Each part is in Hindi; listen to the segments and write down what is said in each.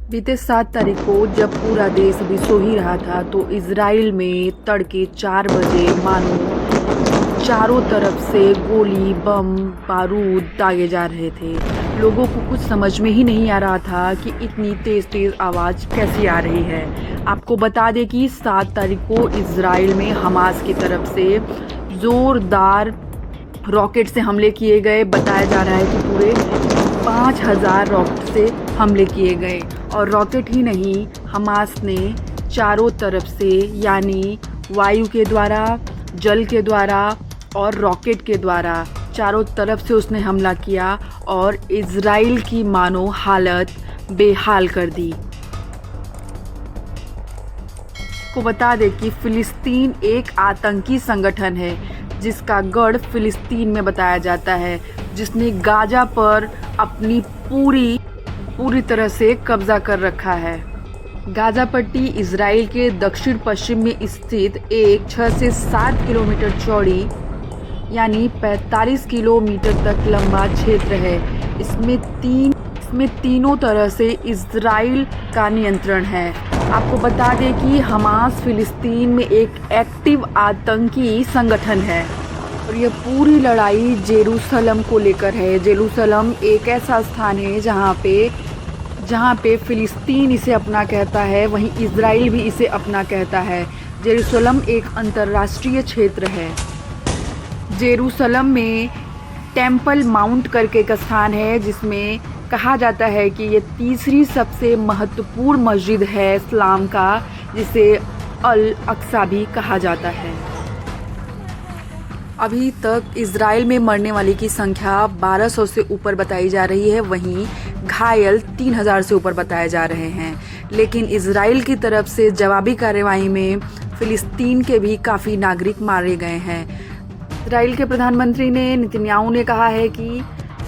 बीते 7 तारीख को जब पूरा देश अभी सो ही रहा था तो इजराइल में तड़के 4 बजे मानो चारों तरफ से गोली बम बारूद दागे जा रहे थे। लोगों को कुछ समझ में ही नहीं आ रहा था कि इतनी तेज़ तेज़ आवाज़ कैसी आ रही है। आपको बता दें कि 7 तारीख को इजराइल में हमास की तरफ से ज़ोरदार रॉकेट से हमले किए गए। बताया जा रहा है कि पूरे 5000 रॉकेट से हमले किए गए। और रॉकेट ही नहीं, हमास ने चारों तरफ से यानी वायु के द्वारा, जल के द्वारा और रॉकेट के द्वारा चारों तरफ से उसने हमला किया और इजराइल की मानो हालत बेहाल कर दी। को बता दें कि फ़िलिस्तीन एक आतंकी संगठन है जिसका गढ़ फ़िलिस्तीन में बताया जाता है, जिसने गाजा पर अपनी पूरी तरह से कब्जा कर रखा है। गाजा पट्टी इजराइल के दक्षिण पश्चिम में स्थित एक 6 से 7 किलोमीटर चौड़ी यानी 45 किलोमीटर तक लंबा क्षेत्र है। इसमें तीनों तरह से इजराइल का नियंत्रण है। आपको बता दें कि हमास फ़िलिस्तीन में एक एक्टिव आतंकी संगठन है और यह पूरी लड़ाई जेरूसलम को लेकर है। जेरूसलम एक ऐसा स्थान है जहाँ पे फ़िलिस्तीन इसे अपना कहता है, वहीं इजराइल भी इसे अपना कहता है। जेरूसलम एक अंतर्राष्ट्रीय क्षेत्र है। जेरूसलम में टेम्पल माउंट करके एक स्थान है जिसमें कहा जाता है कि ये तीसरी सबसे महत्वपूर्ण मस्जिद है इस्लाम का, जिसे अल अक्सा भी कहा जाता है। अभी तक इजराइल में मरने वाले की संख्या 1200 से ऊपर बताई जा रही है, वहीं घायल 3000 से ऊपर बताए जा रहे हैं। लेकिन इजराइल की तरफ से जवाबी कार्रवाई में फ़िलिस्तीन के भी काफ़ी नागरिक मारे गए हैं। इजराइल के प्रधानमंत्री नेतन्याहू ने कहा है कि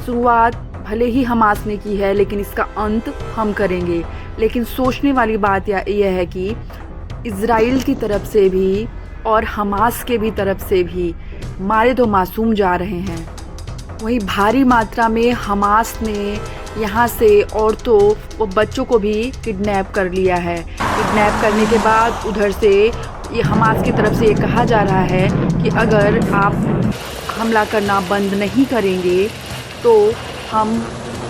शुरुआत भले ही हमास ने की है लेकिन इसका अंत हम करेंगे। लेकिन सोचने वाली बात यह है कि इजराइल की तरफ से भी और हमास के भी तरफ से भी मारे तो मासूम जा रहे हैं। वहीं भारी मात्रा में हमास ने यहाँ से औरतों व बच्चों को भी किडनैप कर लिया है। किडनैप करने के बाद उधर से ये हमास की तरफ से ये कहा जा रहा है कि अगर आप हमला करना बंद नहीं करेंगे तो हम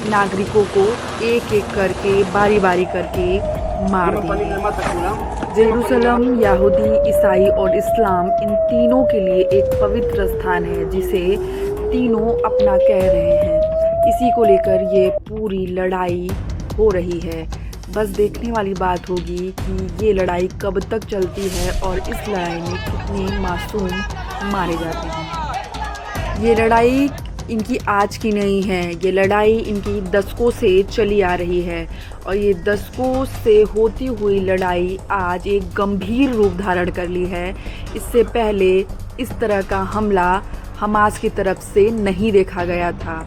नागरिकों को एक एक करके बारी बारी करके मार देंगे। जेरूसलम यहूदी, ईसाई और इस्लाम इन तीनों के लिए एक पवित्र स्थान है जिसे तीनों अपना कह रहे हैं। इसी को लेकर ये पूरी लड़ाई हो रही है। बस देखने वाली बात होगी कि ये लड़ाई कब तक चलती है और इस लड़ाई में कितने मासूम मारे जाते हैं। ये लड़ाई इनकी आज की नहीं है, ये लड़ाई इनकी दशकों से चली आ रही है और ये दशकों से होती हुई लड़ाई आज एक गंभीर रूप धारण कर ली है। इससे पहले इस तरह का हमला हमास की तरफ से नहीं देखा गया था।